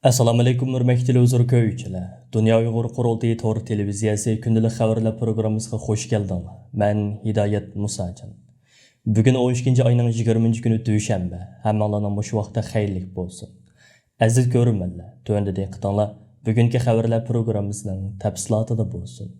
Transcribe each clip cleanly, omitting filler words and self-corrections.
Assalomu alaykum hurmatli televizor ko'ruvchilar. Dunya Uyghur Qurultiyi to'g'ri televiziyasi kündəlik xəvərlər proqramımızga xoş gəldinglar. Mən Hidayət Musacan. Bugün 12 ayının 20 günü düşənbə. Hammalarning bu vaqtda xeyirlik bo'lsin. Aziz ko'ruvchilar, tövəndə diqqətinizlər bugünkü xəvərlər proqramımızın təfsilatında bo'lsin.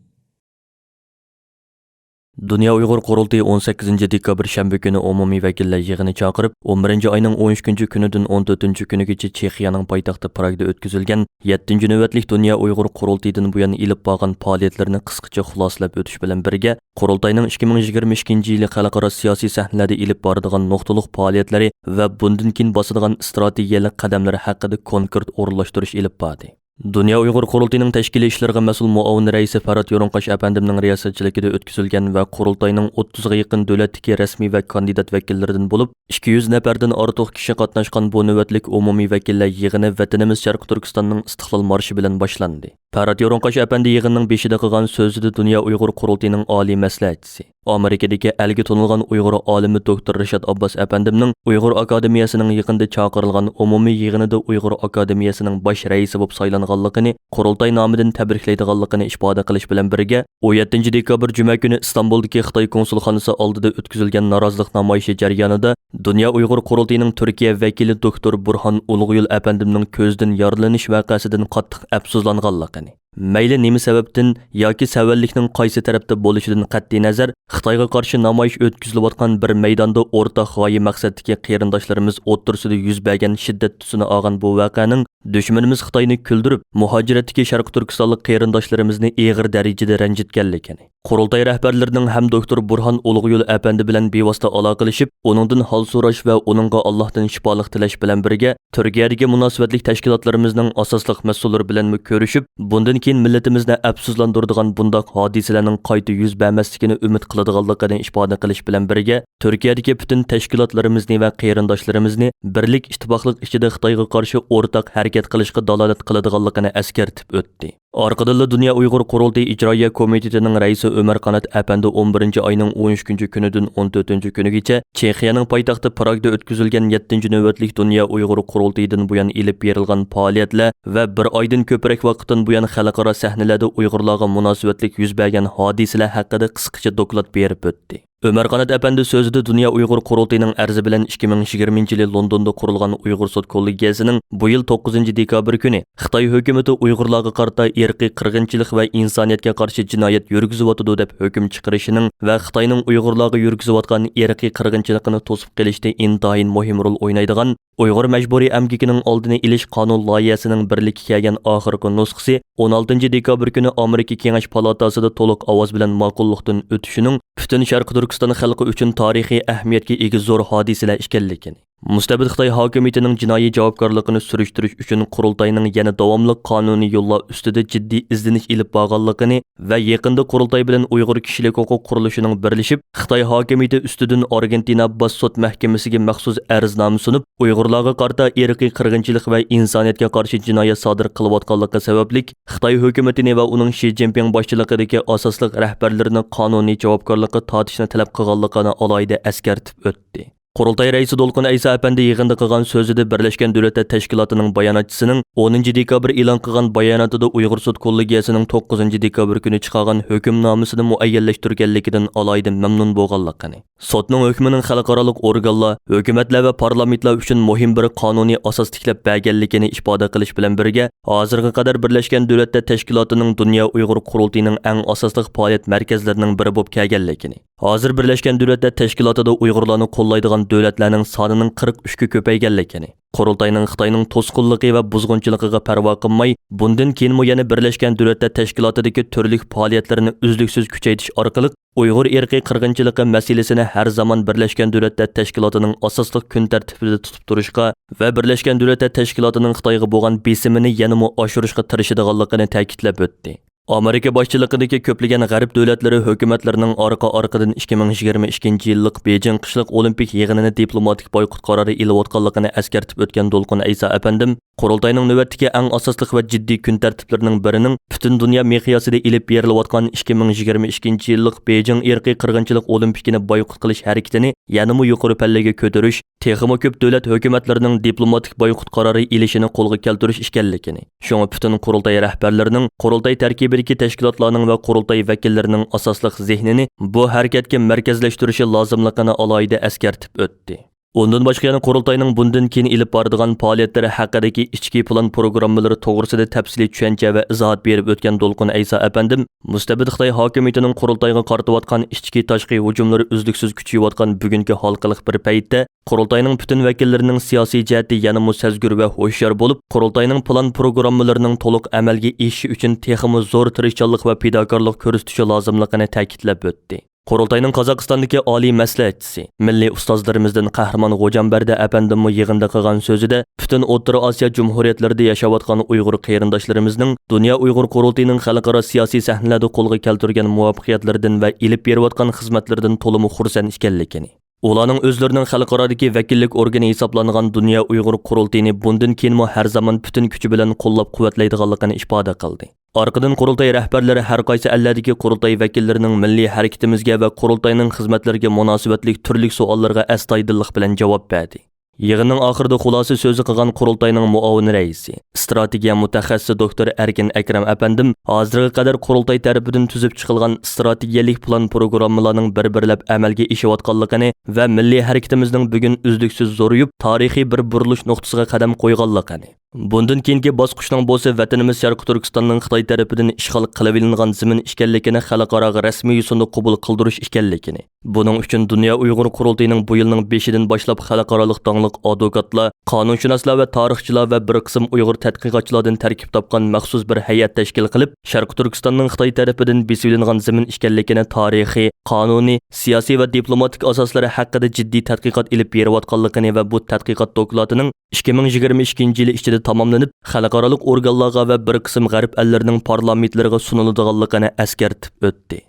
Dunya Uyghur Qurultiyi 18 dekabr shanba kuni umumiy vakillar yig'ini chaqirib, 11 ayning 13 kunidan 14 kunigacha Chexiyaning poytaxti Pragda o'tkazilgan 7 navbatlik Dunya Uyghur Qurultiyidan buyon ilib borgan faoliyatlarini qisqacha xulosalab o'tish bilan birga, Qurultayning 2022-yili xalqaro siyosiy sahnalarda ilib boradigan nuqtaliq faoliyatlari va bundan keyin bosadigan strategiyalik qadamlari haqida konkret o'rinlashtirish ilib bordi. Dunya Uyghur Qurultiyining tashkiliy ishlarga mas'ul muavin raisi Farhat Yo'ronqash apandimning riyosatchiligida o'tkazilgan va Qurultayning 30 ga yaqin davlatdagi rasmiy va kandidat vakillaridan bo'lib, 200 nafardan ortiq kishi qatnashgan bu navbatlik umumiy vakillar yig'ini vatanimiz Sharq Turkistonning istiqlol marshi bilan boshlandi. Farhat Yo'ronqash apandi yig'inning beshida qilgan so'zida Dunya Uyghur Qurultiyining oliy maslahatchisi, Amerikadagi algi tonilgan Uyg'ur olimi doktor Rashad Abbas apandimning Uyg'ur akademiyasining yaqinda chaqirilgan umumiy yig'inida Uyg'ur akademiyasining bosh raisi bo'lib saylanganligini, Qurultay nomidan tabriklaydiganligini ifoda qilish bilan birga, 17 dekabr juma kuni Istanbuldagi Xitoy konsulxonasi oldida o'tkazilgan norozilik namoyishi jarayonida Dunya Uyg'ur Qurultiyining Turkiya vakili doktor Burhan Ulug'yul apandimning ko'zdan yorlanish voqeasidan qattiq afsuslanganligini, mayli nima sababdan yoki savallikning qaysi tarafda bo'lishidan qat'iy nazar, Xitoyga qarshi namoyish o'tkazilayotgan bir maydonda o'rtaq g'oya maqsaddagi qarindoshlarimiz o'rtasida yuz bergan shiddat tusini olgan bu voqeaning dushmanimiz Xitoyni kuldirib, muhojiratdagi Sharq Turkistonlik qarindoshlarimizni og'ir darajada ranjitganligini, Qurultay rahbarlarining ham doktor Burhan Ulug'yul apandi bilan bevosita aloqalashib, uningdan hol so'rash va uningga Allohdan shifolik tilash bilan birga, Turkiyadagi munosabatli tashkilotlarimizning asosliq mas'ullari bilan ko'rishib, bundan keyin millatimizni afsuslantiradigan bundoq hodisalarning qayta yuz bermasligini umid qiladiganligini ifoda qilish bilan birga, Turkiyadagi butun tashkilotlarimizni va qarindoshlarimizni birlik ittifoqlik ichida Xitoyga qarshi o'rtaq harakat qilishga dalolat qiladiganligini eskartib o'tdi. Orqadan Dunya Uyg'ur Qurultiyi ijroiya komitetining raisi Ömer Qanat apandi 11 ayning 13 kunidan 14 kunigacha Chexiyaning poytaxti Pragda o'tkazilgan 7 navbatlik Dunya Uyg'ur Qurultiyidan buyon ilib berilgan faoliyatlar va bir oydan ko'proq vaqtdan buyon xalqaro sahnalarda Uyg'urlarga munosabatlik yuz bergan hodisalar haqida qisqacha doklad berib o'tdi. Ömer Qanat apandi so'zida Dunya Uyg'ur Qurultiyining arzi bilan 2020-yili Londonda qurilgan Uyg'ur sud kollegiyasining bu yil 9 dekabr kuni Xitoy hukumati Uyg'urlarga qarata irqiy qirg'inchilik va insoniyatga qarshi jinoyat yurgizayotdi deb hukm chiqarishining va Xitoyning Uyg'urlarga yurgizayotgan irqiy qirg'inchilikni to'sib qilishda intayin muhim rol o'ynaydigan Uyg'ur majburiy amgikining oldini ilish qonun loyihasining birlikka kelgan oxirgi nusxasi 16 dekabr kuni Amerika Kengash palatasida to'liq ovoz bilan ma'qullikdan o'tishining butun Sharq Turkiston xalqi uchun tarixiy ahamiyatga ega zo'r hodisalar ekanligini, mustabid Xitoy hokimiyatining jinoiy javobgarligini surishtirish uchun Qurultayning yana davomli qonuniy yo'llar ustida jiddiy izdinish ilib borganligini va yaqinda Qurultay bilan Uyg'ur kishilik huquq qurilishining birlashib Xitoy hokimiyati ustidan Argentina bosh sud mahkamasiga maxsus arznoma sunib, Uyg'urlarga qarata irqiy qirg'inchilik va insoniyatga qarshi jinoyat sodir qilayotganligi sababli Xitoy hukumatini va uning Xi Jinping boshchiligidagi asosliq rahbarlarini qonuniy javobgarlikka tortishni talab qilganligini alohida eskartib o'tdi. Qurultay raisi Dolqun Aysa apandi yig'inda qilgan so'zida Birlashgan Davlatlar Tashkilotining bayonotchisining 10 dekabr e'lon qilgan bayonotida Uyg'ur sud kollegiyasining 9 dekabr kuni chiqargan hukmnomasini muayyanlashtirganligidan alohida mamnun bo'lganligini, sudning hukmining xalqaroliq organlar, hukumatlar va parlamentlar uchun muhim bir qonuniy asos tiklab berganligini ifoda qilish bilan birga, hozirga qadar Birlashgan Davlatlar Tashkilotining Dunya Uyg'ur Qurultiyining eng asosli faoliyat markazlarining biri bo'lib kelganligini, hozir Birlashgan Davlatlar Tashkilotida Uyg'urlarni qo'llaydigan davlatlarning sonining 43 ga ko'payganligini, Qurultayning Xitoyning to'sqinligi va buzg'unchiligiga parvo qilmay, bundan keyin yana Birlashgan Davlatlar Tashkilotidagi turli faoliyatlarini uzluksiz kuchaytirish orqali Uyg'ur irqiy qirg'inchiligi masalasini har zaman Birlashgan Davlatlar Tashkilotining asosli kun tartibida tutib turishga va Birlashgan Davlatlar Tashkilotining Xitoyga bo'lgan besimini yanada oshirishga tirishadiganligini ta'kidlab o'tdi. Amerika boshchiligidagi ko'plagan g'arb davlatlari hukumatlarining orqa-orqadan 2022-yillik Beijing qishliq olimpik yig'inini diplomatik boykot qarori e'lon etganligini eskartib o'tgan Dolqun Aysa apandim, Qurultayning navbatdagi eng asosli va jiddiy kun tartiblarining birining butun dunyo miqyosida ilib berilayotgan 2022 yillik Beijing irqiy qirg'inchilik olimpikini boykot qilish harakatini yanada yuqori pallaga ko'tarish, texmo ko'p davlat hukumatlarining diplomatik boykot qarori ilishini qo'lga keltirish ekanligini. Shunga butun qurultay rahbarlarining, qurultay tarkibidagi tashkilotlarning va qurultay vakillarining asosli zehnini bu harakatga markazlashtirishi lozimligini alohida eskartib o'tdi. Ondan başqa yana qurultayning bundan keyin ilib boradigan faoliyatlari haqidagi ichki plan programmalari to'g'risida tafsiliy tushuncha va izohat berib o'tgan Dolqin Aysa apandim, mustabid Xitoy hokimiyatining qurultayga qaratayotgan ichki tashqi hujumlari uzluksiz kuchayotgan bugungi xalqiliq bir paytda qurultayning butun vakillarining siyosiy jihati yanada sezgur va ho'shyor bo'lib, qurultayning plan programmalarining to'liq amalga oshishi uchun texmo zo'r tirishchanlik va fidokorlik ko'rsatishi lozimligini ta'kidlab o'tdi. Qurultayning Qozog'istondagi oliy maslahatchisi, milliy ustozlarimizdan Qahramon G'o'janbarda apandimmi yig'inda qilgan so'zida butun O'rta Osiyo jumhuriyatlarida yashayotgan Uyg'ur qarindoshlarimizning Dunya Uyg'ur qurultiyining xalqaro siyosiy sahnalarda qo'lga keltirgan muvaffaqiyatlaridan va ilib berayotgan xizmatlaridan to'liq xursand ekanligini, ularning o'zlarining xalqarodagi vakillik organi hisoblangan Dunya Uyg'ur qurultiyini bundan keyin har zaman butun kuchi bilan qo'llab-quvvatlaydiganligini ifoda qildi. Arqadan qurultay rahbarlari har qaysi allardagi qurultay vakillarining milliy harakatimizga va qurultayning xizmatlariga munosabatli turli savollarga astoydillik bilan javob berdi. Yig'inning oxirida xulosa so'zi qilgan qurultayning muavin raisi, strategiya mutaxassisi doktor Erkin Akram apandim, hozirga qadar qurultay tarafidan tuzib chiqilgan strategiyalik plan programmalarning bir-birlab amalga oshayotganligini va milliy harakatimizning bugun uzluksiz zo'rayib, tarixiy bir burilish nuqtasiga qadam qo'yganligini, bundan keyingi bosqichning bo'lsa vatanimiz Sharqiy Turkistonning Xitoy tarafidan ishg'ol qilib olingan zamin ekanligini xalqaro rasmiy yo'sinda qabul qildirish ekanligini, buning uchun Dunya Uyg'ur qurultiyining bu yilning 5idan boshlab xalqaroliq advokatlar, qonunshunoslar va tarixchilar va bir qism Uyg'ur tadqiqotchilardan tarkib topgan maxsus bir hay'at tashkil qilib, Sharqiy Turkistonning Xitoy tarafidan besilingan zamin ekanligini tarixiy, qonuniy, siyosiy va diplomatik asoslari haqida jiddiy tadqiqot ilib berayotganligini va bu tadqiqot dokumentlarining 2022 yil ichida tamomlanib, xalqaro organlarga va bir qism g'arb ellarining parlamentlariga suniladiganligini eskartib o'tdi.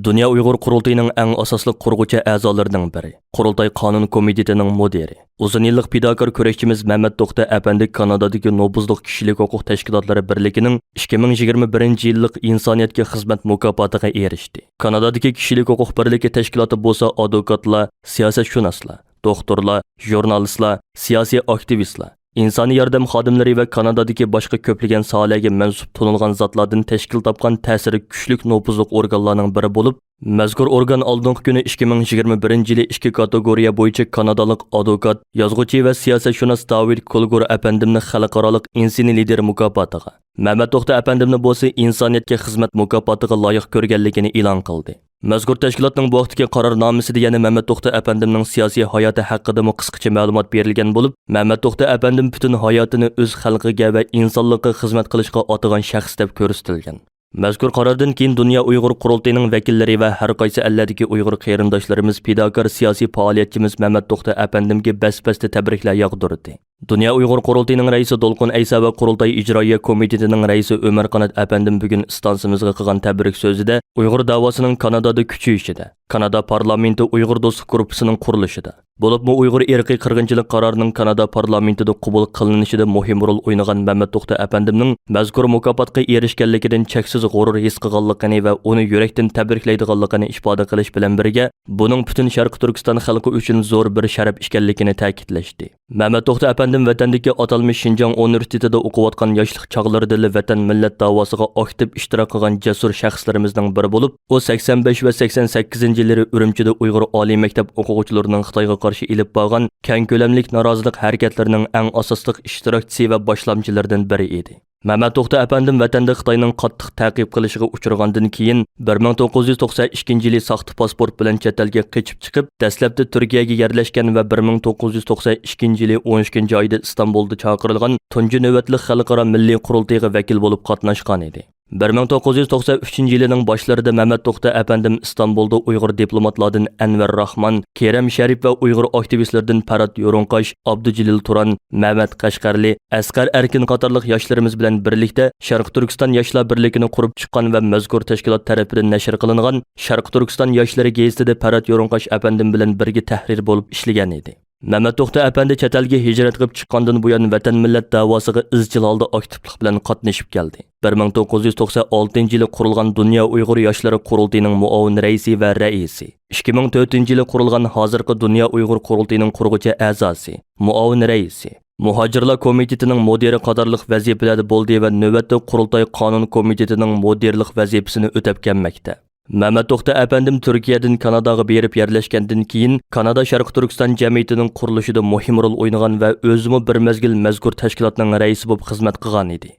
Dunya Uyg'ur qurultiyining eng asosli qurg'uchi a'zolarining biri, Qurultay qonun komitetining mudiri, uzun yillik fidokor kurashchimiz Mehmet To'xta apandi Kanadadagi nobuzliq kishilik huquq tashkilotlari birligining 2021 yillik insoniyatga xizmat mukofotiga erishdi. Kanadadagi kishilik huquq birligi tashkiloti bo'lsa advokatlar, siyosatshunoslar, doktorlar, jurnalistlar, siyosiy aktivistlar, insoniy yordam xodimlari va Kanadadagi boshqa ko'plagan sohalarga mansub to'nilgan zotlardan tashkil topgan ta'siri kuchli nopuzliq organlarning biri bo'lib, mazkur organ oldingi kuni 2021 yili ikki kategoriya bo'yicha kanadalik advokat, yozuvchi va siyosatshunos David Kolgur apandimni xalqaro insoniy lider mukofotiga, Mehmet To'xta apandimni bo'lsa insoniyatga xizmat mukofotiga loyiq ko'rganligini e'lon qildi. Mazkur tashkilotning bu vaqtdagi qarornomasida yana Mehmet To'xta apandimning siyosiy hayoti haqida qisqacha ma'lumot berilgan bo'lib, Mehmet To'xta apandim butun hayotini o'z xalqiga va insonlikka xizmat qilishga otagan shaxs deb ko'rsatilgan. Mazkur qarordan keyin Dunya Uyg'ur qurultiyining vakillari va har qaysi allardagi Uyg'ur qarindoshlarimiz fidokor siyosiy faoliyatchimiz Mehmet To'xta apandimga bas-basda tabriklar yog'dirdi. Dunya Uyg'ur qurultiyining raisi Dolqin Aysa va qurultay ijroiya komitetining raisi Ömer Qanat apandim bugun istansimizga qilgan tabrik so'zida Uyg'ur davosining Kanadada kuchayishida, Kanada parlamenti Uyg'ur do'stlik guruhining qurilishida, bo'libmi Uyg'ur irqiy qirg'inchilik qarorining Kanada parlamentida qabul qilinishida muhim rol o'ynagan Mehmet To'xta apandimning mazkur mukofotga erishganligidan cheksiz g'urur his qilganligini va uni yurakdan tabriklaydiganligini ifoda qilish bilan birga, buning butun Sharqiy Turkiston xalqi uchun zo'r bir sharaf ekanligini ta'kidlashdi. Mehmet To'xta apandim vatandagi atalmish Şinjan universitetida o'qiyotgan yoshlik chog'larida vatan millat davosiga aktiv ishtirok qilgan jasur shaxslarimizning biri bo'lib, u 85 va 88-yillari Urumchida Uyg'ur oliy maktab o'quvchilarining Xitoyga qarshi ilib borgan keng ko'lamlik norozilik harakatlarining eng asosli ishtirokchisi va boshlamchilaridan biri edi. Mehmet To'xta apandim vatanda Xitoyning qattiq ta'qib qilishiga uchragandan keyin 1992 yili saxta pasport bilan chet elga qochib chiqib, dastlabda Turkiyaga yerlashgan va 1992 yili 12 oyda Istanbulda chaqirilgan tunji navbatli xalqaro milliy qurultiyiga vakil bo'lib qatnashgan edi. 1993 yilining boshlarida Mehmet To'xta apandim Istanbulda Uyg'ur diplomatlardan Anvar Rahman, Kerem Sharif va Uyg'ur aktivistlardan Parat Yo'ronqash, Abdujilil Turan, Mehmet Qashqarli, Asqar Erkin qatorliq yoshlarimiz bilan birlikda Sharqiy Turkiston yoshlar birligini qurib chiqqan va mazkur tashkilot tarafidan nashr qilingan Sharqiy Turkiston yoshlari gazetida Parat Yo'ronqash apandim bilan birga tahrir bo'lib ishlagan edi. Mehmet To'xta apandi chet elga hijrat qilib chiqqandan buyon vatan millat davosiga izchil holda aktivlik bilan qatnashib keldi. 1996-yili qurilgan Dunya Uyg'ur yoshlari qurultiyining muavin raisi va raisi. 2004-yili qurilgan hozirgi Dunya Uyg'ur qurultiyining qurg'uchi a'zosi, muavin raisi. Muhojirlar komitetining mudiri qatorliq vazifalarda bo'ldi va navbatda Qurultiyi qonun komitetining mudirlik vazifasini o'tab kelmoqda. Mehmet To'xta apandim Turkiyadan Kanadaga berib yerlashgandan keyin Kanada Sharq Turkiston jamiyatining qurilishida muhim rol o'ynagan va o'zimi bir mezgil mazkur tashkilotning raisi bo'lib xizmat qilgan edi.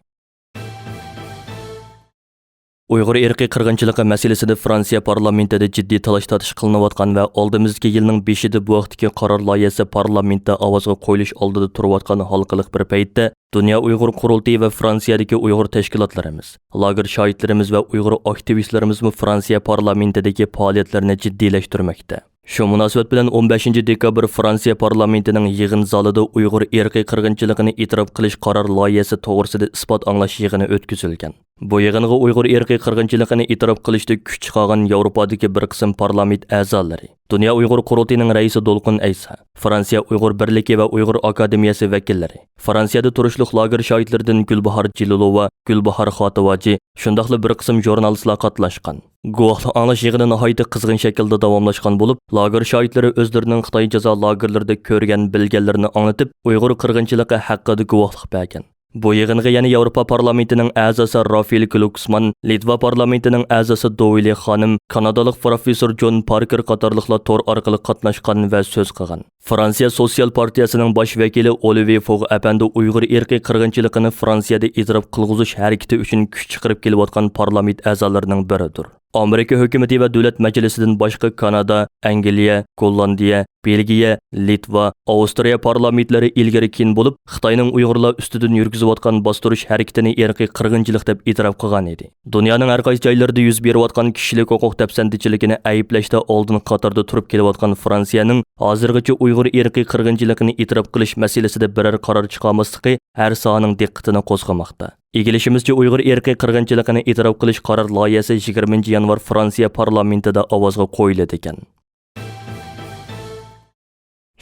Uyghur irqiy qirg'inchiligi masalasida Fransiya parlamentida jiddiy talash-tatish qilinayotgan va oldimizgi yilning 5-ida bu vaqtdagi qaror loyihasi parlamentda ovozga qo'yilish oldida turayotgan halqaliq bir paytda Dunya Uyg'ur Qurultiyi va Fransiyadagi Uyg'ur tashkilotlarimiz, lager shohidlarimiz va Uyg'ur aktivistlarimiz Fransiya parlamentidagi faoliyatlarini jiddiylashtirmoqda. Shu munosabat bilan 15 dekabr Fransiya parlamentining yig'in zalida Uyg'ur irqiy qirg'inchiligini e'tirof qilish qaror loyihasi to'g'risida isbot anglash yig'ini o'tkazilgan. Bu yig'inga Uyg'ur irqiy qirg'inchiligini e'tirof qilishda kuch chiqargan Yevropadagi bir qism parlament a'zolari, Dunya Uyg'ur Qurultiyining raisi Dolqun Aysa, Fransiya Uyg'ur birligi va Uyg'ur akademiyasi vakillari, Fransiyada turishliq lager shohidlaridan Gulbahor Jilulova, Gulbahor Xotivaji, shundaqli bir qism jurnalistlar qatnashgan. Guvohlik anglash yig'ini nihoyatda qizg'in shaklda davomlashgan bo'lib, lager shohidlari o'zlarining Xitoy jazo lagerlarida ko'rgan bilganlarini anglatib, Uyg'ur qirg'inchiligi haqida guvohlik bergan. Bu yig'inga yana Yevropa parlamentining a'zosi Rafael Glucksmann, Litva parlamentining a'zosi Doyle xonim, kanadalik professor John Parker qatorliqlar to'r orqali qatnashgan va so'z qilgan. Fransiya Sosyal partiyasining bosh vakili Olivier Faure apandi Uyg'ur irqiy qirg'inchiligini Fransiyada e'tirof qilg'izish harakati uchun kuch chiqarib kelayotgan parlament a'zolarining biridir. Amerika hukumati va davlat majlisidan boshqa Kanada, Angliya, Gollandiya, Belgiya, Litva, Avstriya parlamentlari ilgari keyin bo'lib, Xitoyning Uyg'urlar ustidan yurgizayotgan bostirish harakatini irqiy qirg'inchilik deb e'tirof qilgan edi. Dunyoning har qaysi joylarida yuz berayotgan kishilik huquq dafsandichiligini ayblashda oldin qatorda turib kelayotgan Fransiyaning hozirgacha Uyg'ur irqiy qirg'inchiligini e'tirof qilish masalasida biror qaror chiqarmasligi har sohaning diqqatini qo'zg'amoqda. Egilishimizcha Uyg'ur irqiy qirg'inchiligini e'tirof qilish qaror loyihasi 20 yanvar Fransiya parlamentida ovozga qo'yildi ekan.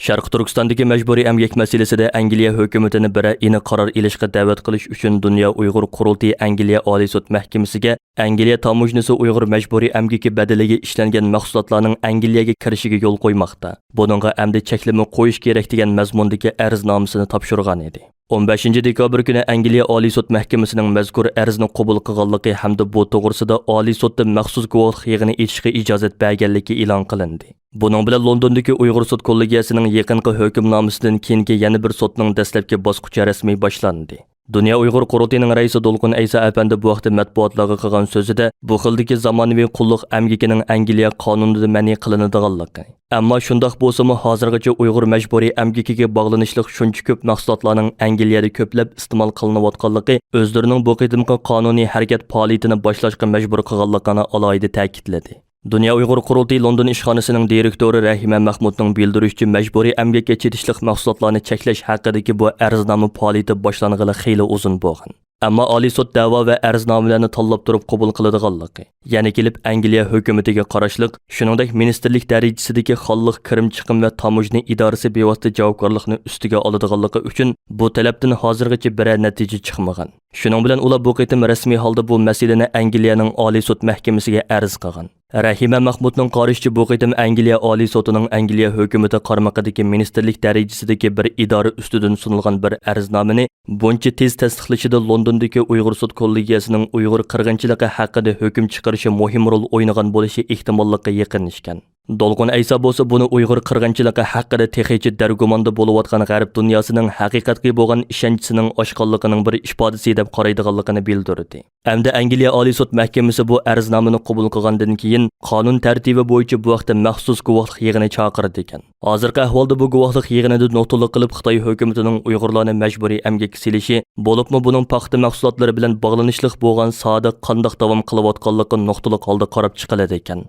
Sharq Turkistondagi majburiy emgak masalasida Angliya hukumatini biri aniq qaror ilishga da'vat qilish uchun Dunya Uyg'ur Qurultiyi Angliya Oliy sud mahkamasiga Angliya tamojnisi Uyg'ur majburiy emgaki badaliga ishlangan mahsulotlarning Angliyaga kirishiga yo'l qo'ymoqda. Buningga amdi cheklama qo'yish kerak degan mazmundagi arznomasini topshirgan edi. 15 dekabr kuni Angliya Oliy sud mahkamasining mazkur arzni qabul qilganligi hamda bu to'g'risida Oliy sudda maxsus guvohlik yig'ini etishga ijozat berganligi e'lon qilindi. Buning bilan Londondagi Uyg'ur sud kollegiyasining yaqinqi hukmnomasidan keyingi yana bir sudning dastlabki bosqichi rasmiy boshlandi. Dunya Uyg'ur Qurultiyining raisi Dolqun Aysa apandi bu vaqtda matbuotlarga qilgan so'zida bu xildagi zamonaviy qulluq amgikining Angliya qonunida ma'ni qilinadiganligi. Ammo shundoq bo'lsa-mu hozirgacha Uyg'ur majburiy amgikiga bog'lanishlik shuncha ko'p mahsulotlarning Angliyada ko'plab iste'mol qilinayotganligi o'zlarining bu qadimgi qonuniy harakat faoliyatini boshlashga majbur qilganligini alohida ta'kidladi. Dunya Uyg'ur Qurultiyi London ishxonasining direktori Rahima Mahmudning bildirishicha majburiy emgakka chetishlik mahsulotlarni cheklash haqidagi bu arznoma faoliyati boshlangani xeyli uzun bo'lgan. Ammo Oliy sud da'vo va arznomalarni tanlab turib qabul qiladiganligi, ya'ni kelib Angliya hukumatiga qarashliq, shuningdek ministerlik darajasidagi xalliq kirim chiqim va tamojna idorasi bevosita javobgarlikni ustiga oladiganligi uchun bu talabdan hozirgacha biror natija chiqmagan. Shuning bilan ular bu qitim rasmiy holda bu masalani Angliyaning Oliy sud mahkamasiga arz qilgan. Rahima Mahmudning qarashicha bu qitim Angliya Oliy sudining Angliya hukumati qarmog'idagi ministerlik darajasidagi bir idora ustidan sunilgan bir arznomani buncha tez tasdiqlashida Londondagi Uyg'ur sud kollegiyasining Uyg'ur qirg'inchiligi haqida hukm chiqarishi muhim rol o'ynagan bo'lishi ehtimolliga yaqinlashgan. Dolqun Aysa bo'lsa buni Uyg'ur qirg'inchiligi haqida texnicha dargumonda bo'layotgan g'arb dunyosining haqiqatga bo'lgan ishonchisining oshqonligining bir ifodasi deb qaraydiganligini bildirdi. Hamda Angliya Oliy sud mahkamasi bu arznomani qabul qilgandan keyin qonun tartibi bo'yicha bu vaqtda maxsus guvohlik yig'ini chaqirdi ekan. Hozirgi ahvolda bu guvohlik yig'inida notliq qilib Xitoy hukumatining Uyg'urlarni majburiy emgakka selishi, bo'libmi buning paxta mahsulotlari bilan bog'lanishlik bo'lgan soda qandoq davom qilayotganligini nuqtaliq holda qarab chiqiladi ekan.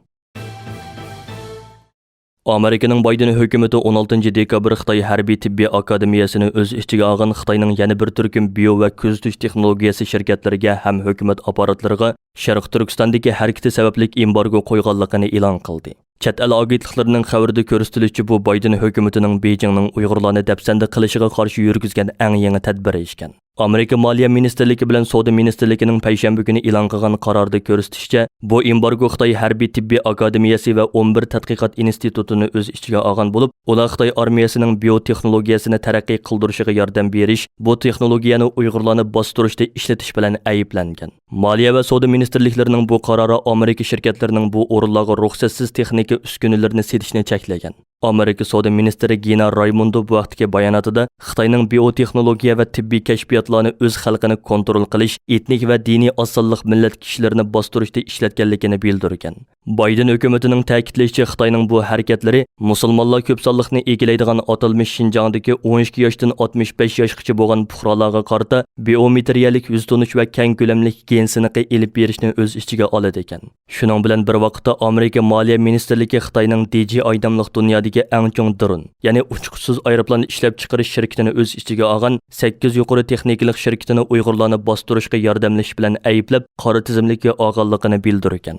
Amerikaning Biden hukumati 16 dekabr Xitoy harbiy tibbiy akademiyasini o'z ichiga olgan Xitoyning yana bir turkum bio va kuzatish texnologiyasi shirkatlariga ham hukumat apparatlariga Sharq Turkistondagi harakati sababli embargo qo'yganligini e'lon qildi. Chet el agentliklarining xabarida ko'rsatilishicha, bu Bayden hukumatining Beijingning Uyg'urlarni dafsanda qilishiga qarshi yurgizgan eng yangi tadbiri ekan. Amerika Moliya Ministerligi bilan Savdo Ministerligining payshanba kuni e'lon qilgan qarorida ko'rsatishicha, bu embargo Xitoy Harbiy Tibbiy akademiyasi va 11 tadqiqot institutini o'z ichiga olgan bo'lib, ular Xitoy armiyasining biotexnologiyasini taraqqiy qildirishiga yordam berish, bu texnologiyani Uyg'urlarni bostirishda ishlatish bilan ayblangan. Moliya va Savdo Ministerliklarining bu qarori Amerika shirkatlarining bu o'rinlarga ruxsatsiz texnika uskunalarni setishni cheklagan. Amerika Savdo ministri Gina Raymondo bu vaqtdagi bayonotida Xitoyning biotexnologiya va tibbiy kashfiyotlarni o'z xalqini kontrol qilish, etnik va diniy asonlik millat kishilarini bostirishda ishlatganligini bildirgan. Bayden hukumatining ta'kidlashicha, Xitoyning bu harakatlari musulmonlar ko'p sonliqni egallaydigan atalmish Xinjiangdagi 12 yoshdan 65 yoshgacha bo'lgan fuqarolarga qarata biometriyalik yuz tunish va keng ko'lamli gen siniqi elib berishni o'z ichiga oladi ekan. Shuning bilan bir vaqtda Amerika Moliya Ministerligi Xitoyning DJI nomli dunyodagi eng chong dron, ya'ni uchquchsiz aeroplan ishlab chiqarish shirkatini o'z ichiga olgan 8 yuqori texnikalik shirkatini Uyg'urlarni bostirishga yordamlash bilan ayblab, qora tizimlikka olganligini bildirgan.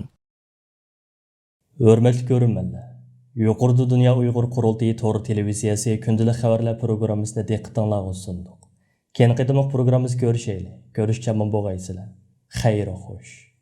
Hurmatli ko'ruvchilar, yuqorida Dunya Uyg'ur Qurultiyi to'g'ri televiziyasi күнділік xəvərlər pirugrammısini diqqətinizə sunduq. Keyin qitimliq pirugrammimiz görüşəyli. Görüşkən bo'lgaysizlar. Xeyr xoş.